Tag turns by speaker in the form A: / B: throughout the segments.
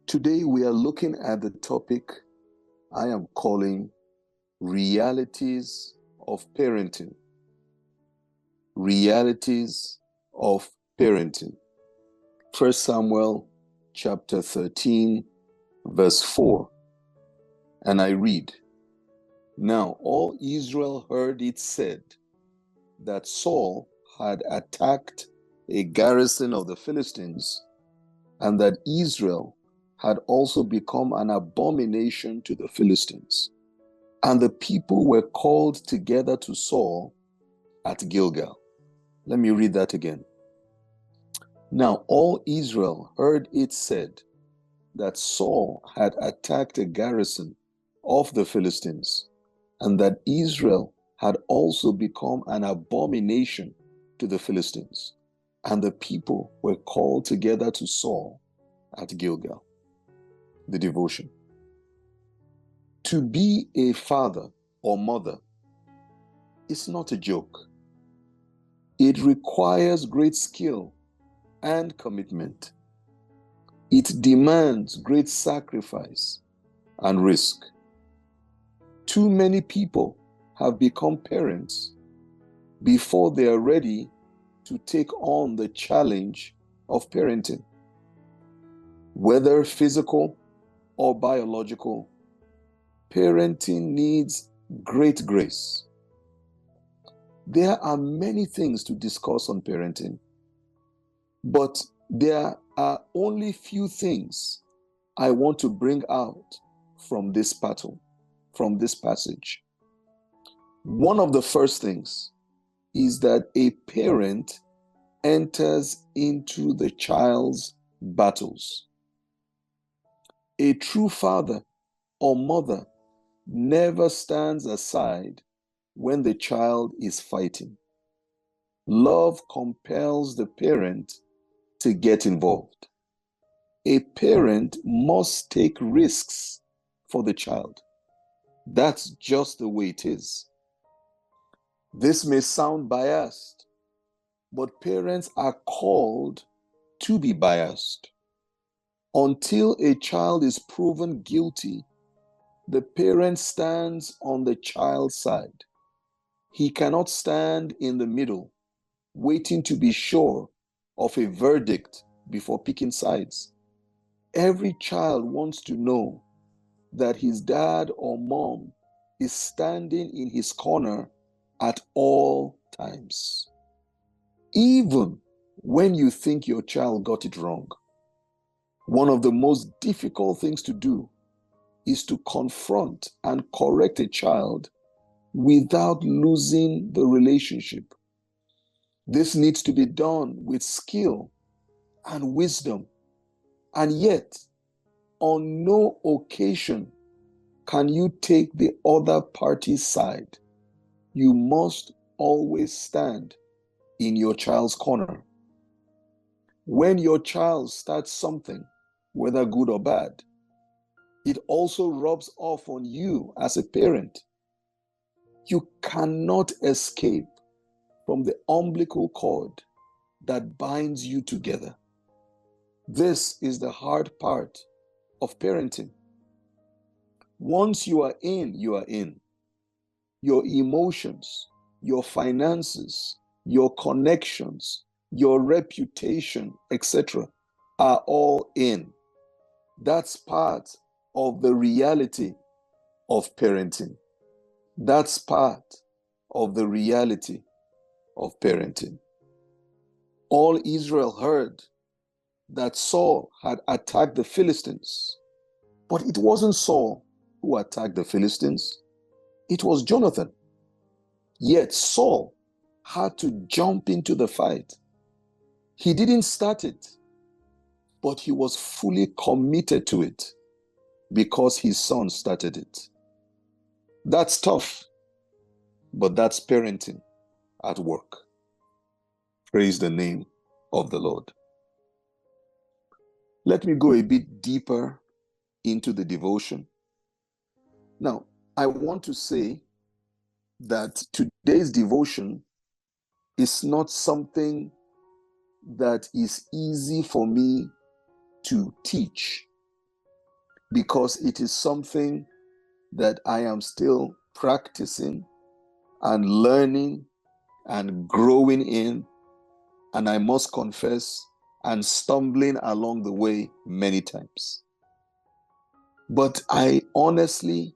A: Today we are looking at the topic I am calling realities of parenting. Realities of parenting. 1 Samuel chapter 13, verse 4. And I read, "Now all Israel heard it said that Saul had attacked a garrison of the Philistines, and that Israel had also become an abomination to the Philistines. And the people were called together to Saul at Gilgal." Let me read that again. "Now all Israel heard it said that Saul had attacked a garrison of the Philistines, and that Israel had also become an abomination to the Philistines. And the people were called together to Saul at Gilgal." The devotion. To be a father or mother is not a joke. It requires great skill and commitment. It demands great sacrifice and risk. Too many people have become parents before they are ready to take on the challenge of parenting. Whether physical or biological, parenting needs great grace. There are many things to discuss on parenting, but there are only few things I want to bring out from this passage. One of the first things is that a parent enters into the child's battles. A true father or mother never stands aside when the child is fighting. Love compels the parent to get involved. A parent must take risks for the child. That's just the way it is. This may sound biased, but parents are called to be biased. Until a child is proven guilty, the parent stands on the child's side. He cannot stand in the middle, waiting to be sure of a verdict before picking sides. Every child wants to know that his dad or mom is standing in his corner at all times, even when you think your child got it wrong. One of the most difficult things to do is to confront and correct a child without losing the relationship. This needs to be done with skill and wisdom, and yet, on no occasion can you take the other party's side. You must always stand in your child's corner. When your child starts something, whether good or bad, it also rubs off on you as a parent. You cannot escape from the umbilical cord that binds you together. This is the hard part of parenting. Once you are in, you are in. Your emotions, your finances, your connections, your reputation, etc., are all in. That's part of the reality of parenting. That's part of the reality of parenting. All Israel heard that Saul had attacked the Philistines, but it wasn't Saul who attacked the Philistines. It was Jonathan. Yet Saul had to jump into the fight. He didn't start it, but he was fully committed to it because his son started it. That's tough, but that's parenting at work. Praise the name of the Lord. Let me go a bit deeper into the devotion. Now, I want to say that today's devotion is not something that is easy for me to teach. because it is something that I am still practicing and learning and growing in, and I must confess, and stumbling along the way many times. But I honestly,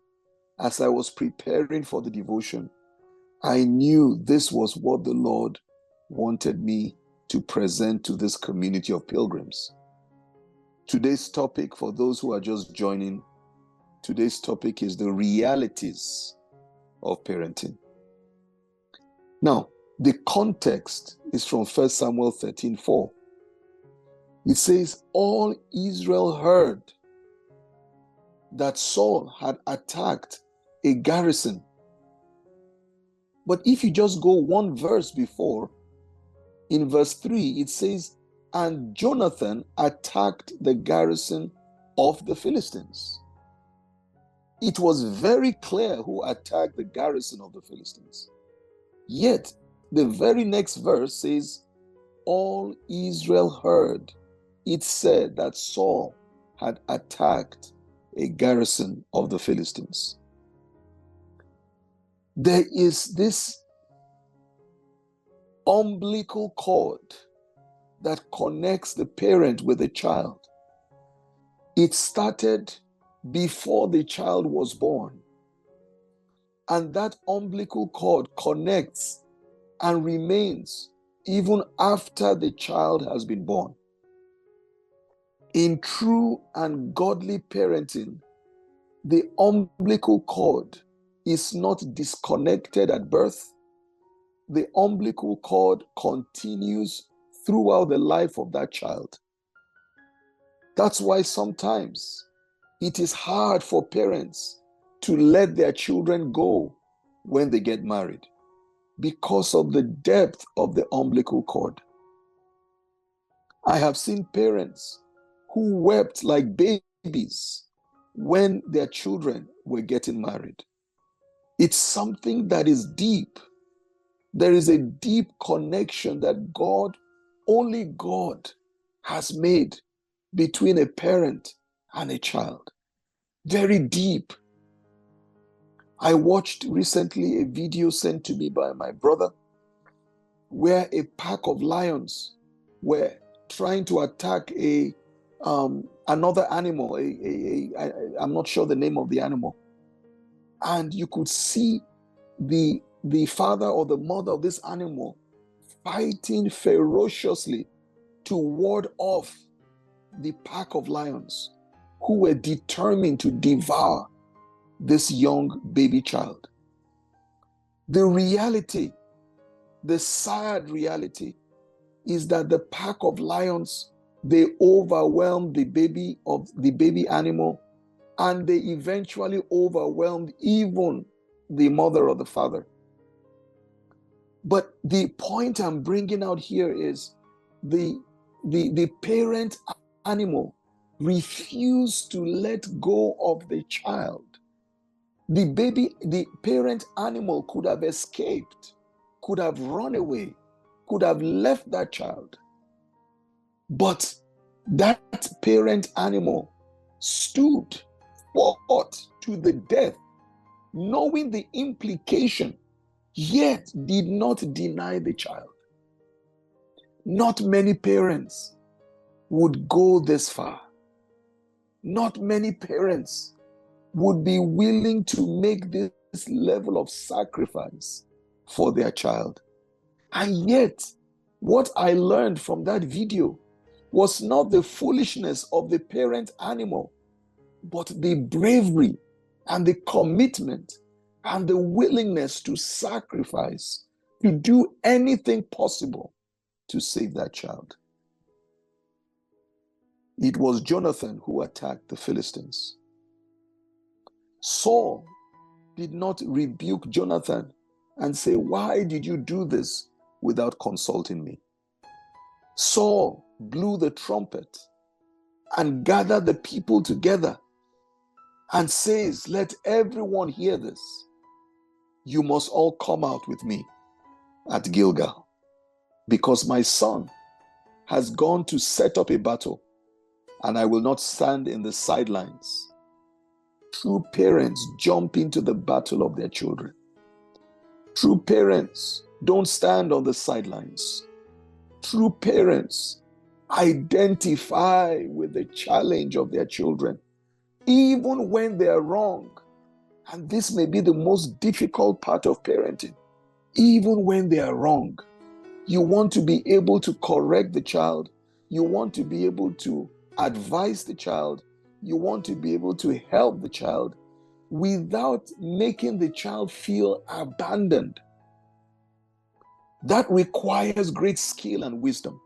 A: as I was preparing for the devotion, I knew this was what the Lord wanted me to present to this community of pilgrims. Today's topic, for those who are just joining, today's topic is the realities of parenting. Now, the context is from 1 Samuel 13:4. It says, all Israel heard that Saul had attacked a garrison. But if you just go one verse before, in verse 3, it says, and Jonathan attacked the garrison of the Philistines. It was very clear who attacked the garrison of the Philistines. Yet, the very next verse says, all Israel heard it said that Saul had attacked a garrison of the Philistines. There is this umbilical cord that connects the parent with the child. It started before the child was born. And that umbilical cord connects and remains even after the child has been born. In true and godly parenting, the umbilical cord is not disconnected at birth. The umbilical cord continues throughout the life of that child. That's why sometimes it is hard for parents to let their children go when they get married because of the depth of the umbilical cord. I have seen parents who wept like babies when their children were getting married. It's something that is deep. There is a deep connection that only God has made between a parent and a child. Very deep. I watched recently a video sent to me by my brother where a pack of lions were trying to attack another animal. I'm not sure the name of the animal. And you could see the father or the mother of this animal fighting ferociously to ward off the pack of lions who were determined to devour this young baby child. The reality, the sad reality, is that the pack of lions, they overwhelmed the baby animal, and they eventually overwhelmed even the mother or the father. But the point I'm bringing out here is the parent animal refused to let go of the child. The parent animal could have escaped, could have run away, could have left that child. But that parent animal stood, fought to the death, knowing the implication, yet did not deny the child. Not many parents would go this far. Not many parents would be willing to make this level of sacrifice for their child. And yet, what I learned from that video was not the foolishness of the parent animal, but the bravery and the commitment and the willingness to sacrifice, to do anything possible to save that child. It was Jonathan who attacked the Philistines. Saul did not rebuke Jonathan and say, "Why did you do this without consulting me?" Saul blew the trumpet and gathered the people together and says, "Let everyone hear this. You must all come out with me at Gilgal, because my son has gone to set up a battle, and I will not stand in the sidelines True parents jump into the battle of their children. True parents don't stand on the sidelines. True parents identify with the challenge of their children, even when they are wrong. And this may be the most difficult part of parenting. Even when they are wrong, you want to be able to correct the child. You want to be able to advise the child. You want to be able to help the child without making the child feel abandoned. That requires great skill and wisdom.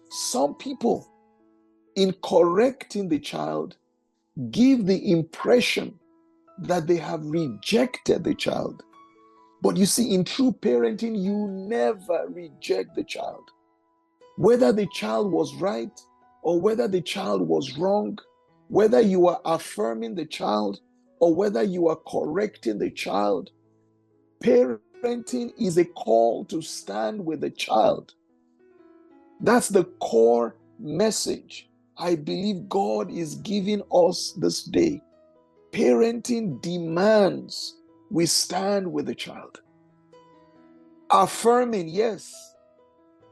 A: Some people, in correcting the child, give the impression that they have rejected the child. But you see, in true parenting, you never reject the child. Whether the child was right or whether the child was wrong, whether you are affirming the child or whether you are correcting the child, parenting is a call to stand with the child. That's the core message I believe God is giving us this day. Parenting demands we stand with the child. Affirming, yes,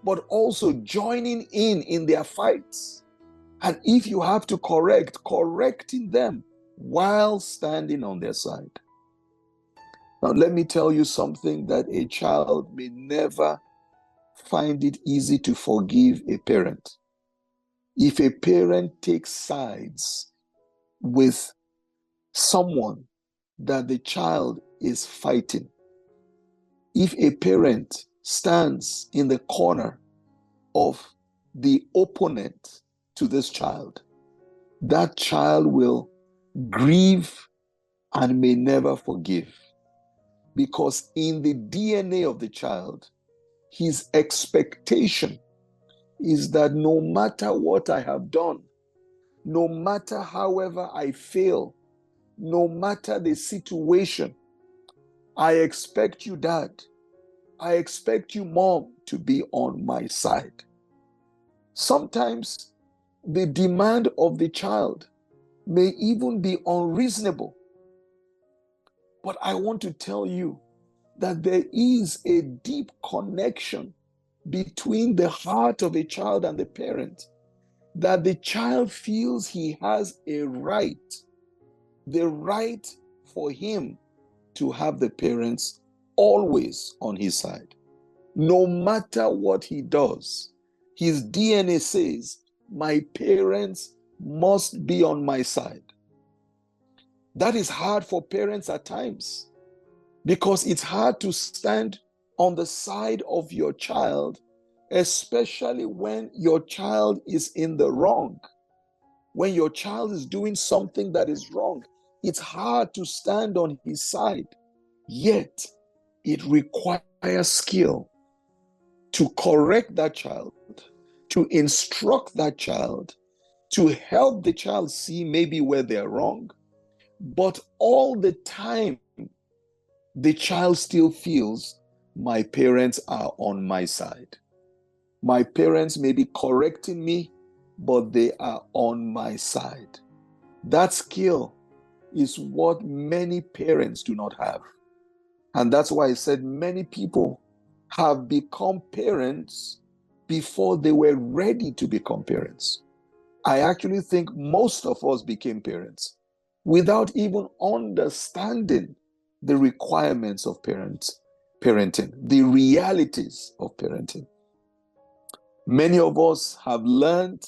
A: but also joining in their fights. And if you have to correcting them while standing on their side. Now, let me tell you something that a child may never find it easy to forgive a parent. If a parent takes sides with someone that the child is fighting, if a parent stands in the corner of the opponent to this child, that child will grieve and may never forgive. Because in the DNA of the child, his expectation is that no matter what I have done, no matter however I fail, no matter the situation, I expect you, Dad, I expect you, Mom, to be on my side. Sometimes the demand of the child may even be unreasonable. But I want to tell you that there is a deep connection between the heart of a child and the parent, that the child feels he has a right, the right for him to have the parents always on his side. No matter what he does, his DNA says, my parents must be on my side. That is hard for parents at times, because it's hard to stand on the side of your child, especially when your child is in the wrong. When your child is doing something that is wrong, it's hard to stand on his side. Yet, it requires skill to correct that child, to instruct that child, to help the child see maybe where they're wrong. But all the time, the child still feels my parents are on my side. My parents may be correcting me, but they are on my side. That skill is what many parents do not have. And that's why I said many people have become parents before they were ready to become parents. I actually think most of us became parents without even understanding the requirements of parenting, the realities of parenting. Many of us have learned,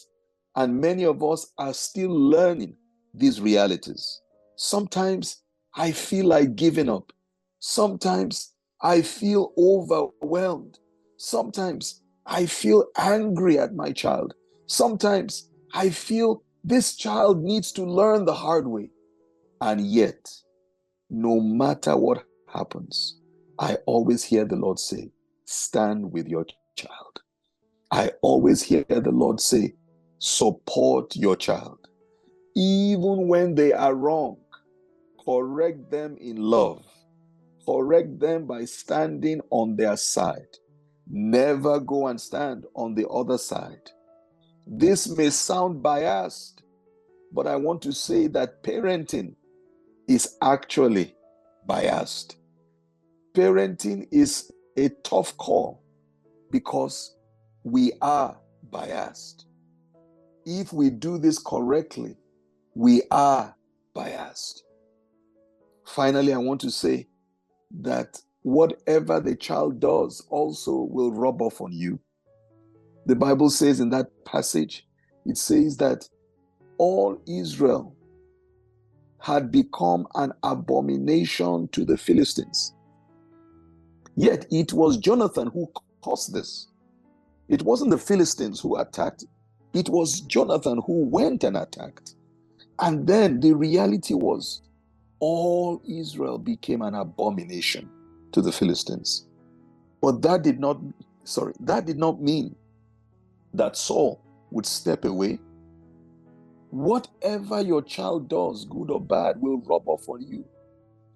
A: and many of us are still learning these realities. Sometimes I feel like giving up. Sometimes I feel overwhelmed. Sometimes I feel angry at my child. Sometimes I feel this child needs to learn the hard way. And yet, no matter what happens, I always hear the Lord say, stand with your child. I always hear the Lord say, support your child. Even when they are wrong, correct them in love. Correct them by standing on their side. Never go and stand on the other side. This may sound biased, but I want to say that parenting is actually biased. Parenting is a tough call because we are biased. If we do this correctly, we are biased. Finally, I want to say that whatever the child does also will rub off on you. The Bible says in that passage, it says that all Israel had become an abomination to the Philistines. Yet it was Jonathan who caused this. It wasn't the Philistines who attacked. It was Jonathan who went and attacked. And then the reality was all Israel became an abomination to the Philistines. But that did not mean that Saul would step away. Whatever your child does, good or bad, will rub off on you.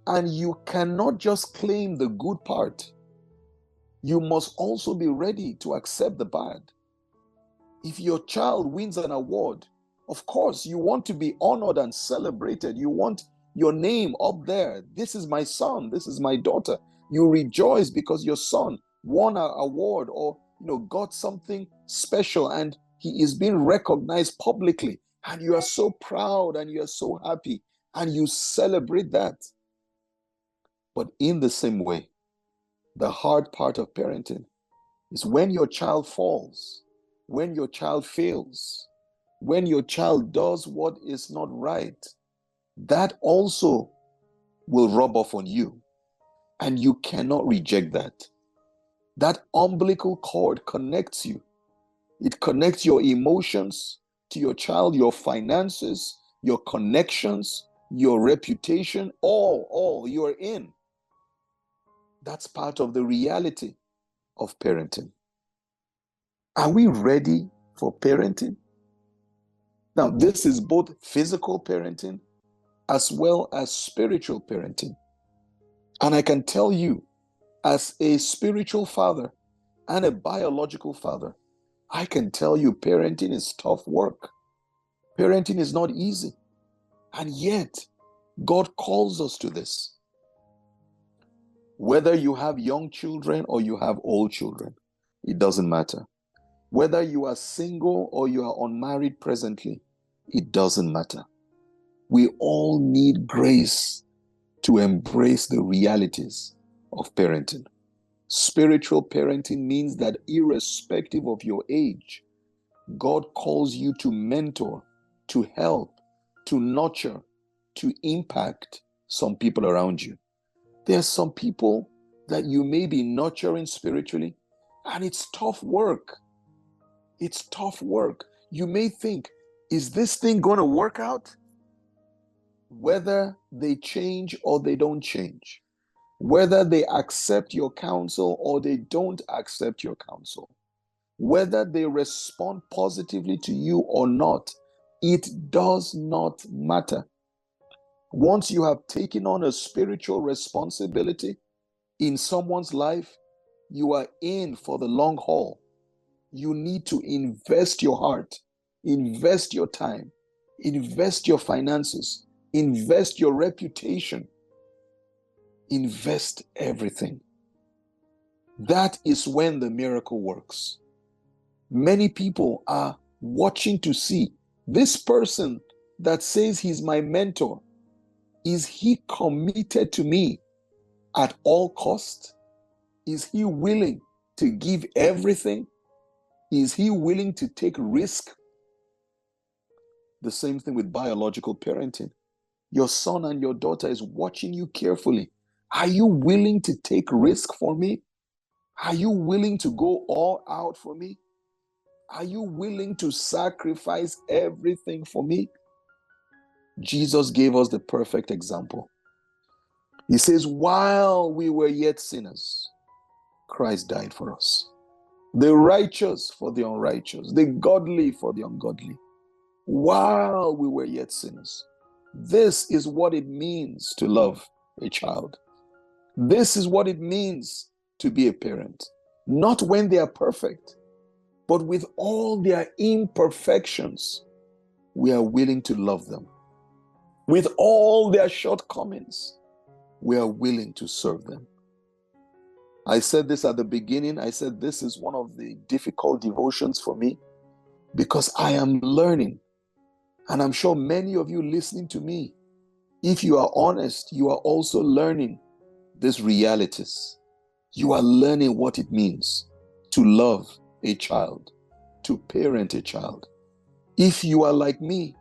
A: And you cannot just claim the good part. You must also be ready to accept the bad. If your child wins an award, of course, you want to be honored and celebrated. You want your name up there. This is my son. This is my daughter. You rejoice because your son won an award or got something special and he is being recognized publicly. And you are so proud and you are so happy and you celebrate that. But in the same way, the hard part of parenting is when your child falls, when your child fails, when your child does what is not right, that also will rub off on you. And you cannot reject that. That umbilical cord connects you. It connects your emotions to your child, your finances, your connections, your reputation, all you are in. That's part of the reality of parenting. Are we ready for parenting? Now, this is both physical parenting as well as spiritual parenting. And I can tell you, as a spiritual father and a biological father, I can tell you parenting is tough work. Parenting is not easy. And yet, God calls us to this. Whether you have young children or you have old children, it doesn't matter. Whether you are single or you are unmarried presently, it doesn't matter. We all need grace to embrace the realities of parenting. Spiritual parenting means that irrespective of your age, God calls you to mentor, to help, to nurture, to impact some people around you. There are some people that you may be nurturing spiritually, and it's tough work. It's tough work. You may think, is this thing going to work out? Whether they change or they don't change, whether they accept your counsel or they don't accept your counsel, whether they respond positively to you or not, it does not matter. Once you have taken on a spiritual responsibility in someone's life, you are in for the long haul. You need to invest your heart, invest your time, invest your finances, invest your reputation, invest everything. That is when the miracle works. Many people are watching to see this person that says he's my mentor. Is he committed to me at all cost? Is he willing to give everything? Is he willing to take risk? The same thing with biological parenting. Your son and your daughter is watching you carefully. Are you willing to take risk for me? Are you willing to go all out for me? Are you willing to sacrifice everything for me? Jesus gave us the perfect example. He says, while we were yet sinners, Christ died for us. The righteous for the unrighteous, the godly for the ungodly. While we were yet sinners. This is what it means to love a child. This is what it means to be a parent. Not when they are perfect, but with all their imperfections, we are willing to love them. With all their shortcomings, we are willing to serve them. I said this at the beginning. I said this is one of the difficult devotions for me because I am learning. And I'm sure many of you listening to me, if you are honest, you are also learning these realities. You are learning what it means to love a child, to parent a child. If you are like me,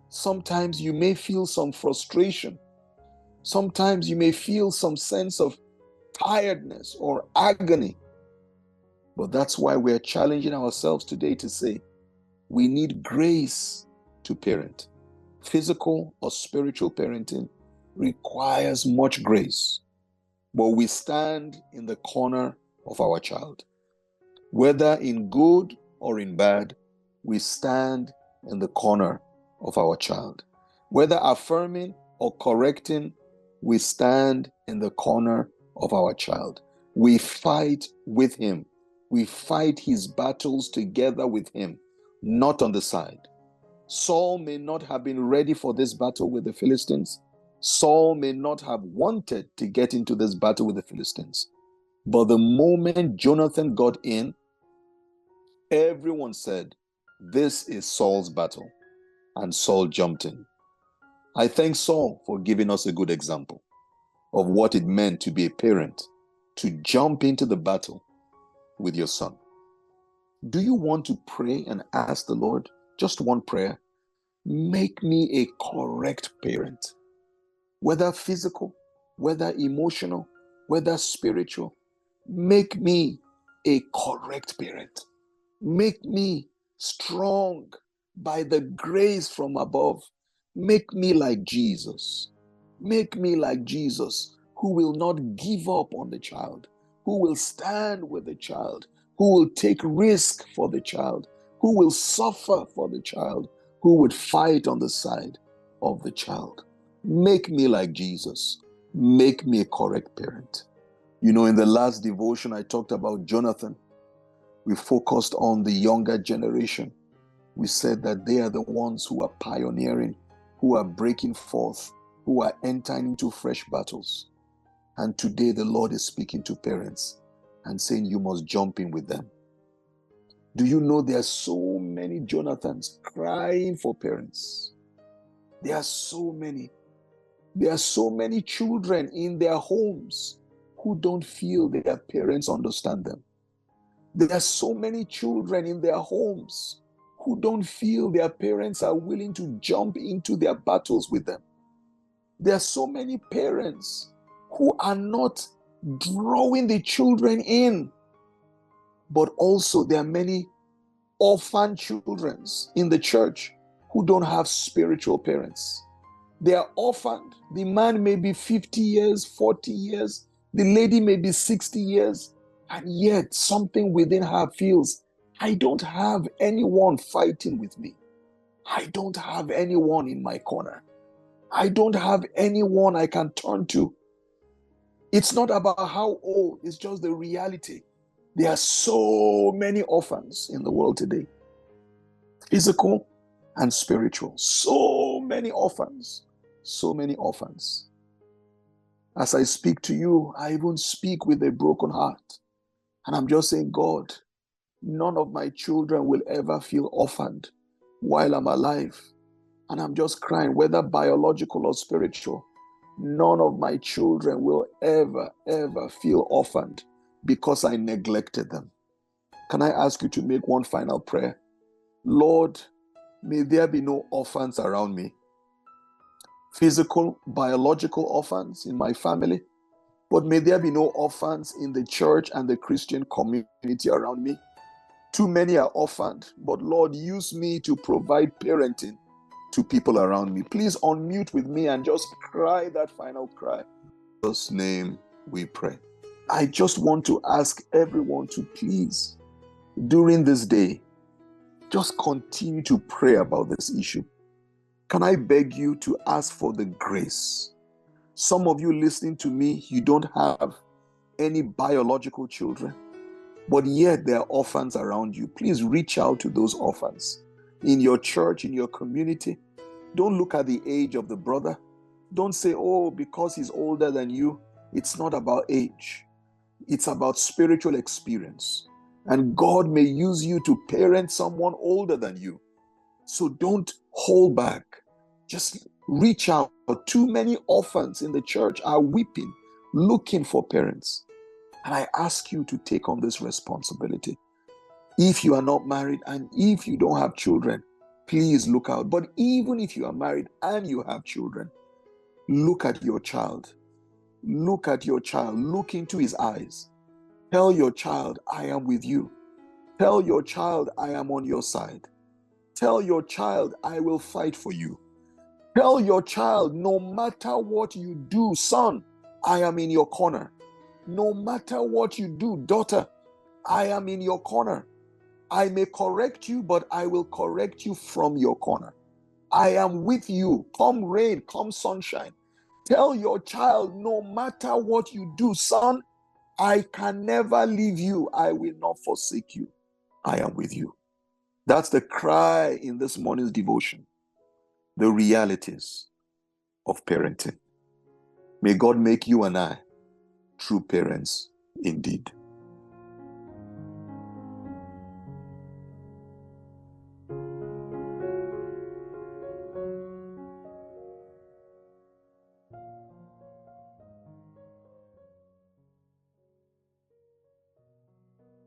A: sometimes you may feel some frustration. Sometimes you may feel some sense of tiredness or agony. But that's why we're challenging ourselves today to say, we need grace to parent. Physical or spiritual parenting requires much grace, but we stand in the corner of our child. Whether in good or in bad, we stand in the corner of our child. Whether affirming or correcting, we stand in the corner of our child. We fight with him. We fight his battles together with him, not on the side. Saul may not have been ready for this battle with the Philistines. Saul may not have wanted to get into this battle with the Philistines. But the moment Jonathan got in, everyone said, this is Saul's battle. And Saul jumped in. I thank Saul for giving us a good example of what it meant to be a parent, to jump into the battle with your son. Do you want to pray and ask the Lord, just one prayer, make me a correct parent, whether physical, whether emotional, whether spiritual, make me a correct parent. Make me strong by the grace from above. Make me like Jesus. Make me like Jesus, who will not give up on the child, who will stand with the child, who will take risk for the child, who will suffer for the child, who would fight on the side of the child. Make me like Jesus. Make me a correct parent. You know, in the last devotion, I talked about Jonathan. We focused on the younger generation. We said that they are the ones who are pioneering, who are breaking forth, who are entering into fresh battles. And today the Lord is speaking to parents and saying, you must jump in with them. Do you know there are so many Jonathans crying for parents? There are so many. There are so many children in their homes who don't feel their parents understand them. There are so many children in their homes who don't feel their parents are willing to jump into their battles with them. There are so many parents who are not drawing the children in, but also there are many orphan children in the church who don't have spiritual parents. They are orphaned. The man may be 50 years, 40 years. The lady may be 60 years. And yet something within her feels, I don't have anyone fighting with me. I don't have anyone in my corner. I don't have anyone I can turn to. It's not about how old, it's just the reality. There are so many orphans in the world today, physical and spiritual. So many orphans, so many orphans. As I speak to you, I even speak with a broken heart. And I'm just saying, God, none of my children will ever feel orphaned while I'm alive. And I'm just crying, whether biological or spiritual, none of my children will ever feel orphaned because I neglected them. Can I ask you to make one final prayer? Lord, may there be no orphans around me. Physical, biological orphans in my family, but may there be no orphans in the church and the Christian community around me. Too many are orphaned, but Lord, use me to provide parenting to people around me. Please unmute with me and just cry that final cry. In Jesus' name we pray. I just want to ask everyone to please, during this day, just continue to pray about this issue. Can I beg you to ask for the grace? Some of you listening to me, you don't have any biological children, but yet there are orphans around you. Please reach out to those orphans in your church, in your community. Don't look at the age of the brother. Don't say, oh, because he's older than you. It's not about age. It's about spiritual experience. And God may use you to parent someone older than you. So don't hold back. Just reach out. Too many orphans in the church are weeping, looking for parents. And I ask you to take on this responsibility. If you are not married and if you don't have children, please look out. But even if you are married and you have children, look at your child. Look at your child. Look into his eyes. Tell your child, I am with you. Tell your child, I am on your side. Tell your child, I will fight for you. Tell your child, no matter what you do, son, I am in your corner. No matter what you do, daughter, I am in your corner. I may correct you, but I will correct you from your corner. I am with you. Come rain, come sunshine. Tell your child, no matter what you do, son, I can never leave you. I will not forsake you. I am with you. That's the cry in this morning's devotion. The realities of parenting. May God make you and I true parents indeed.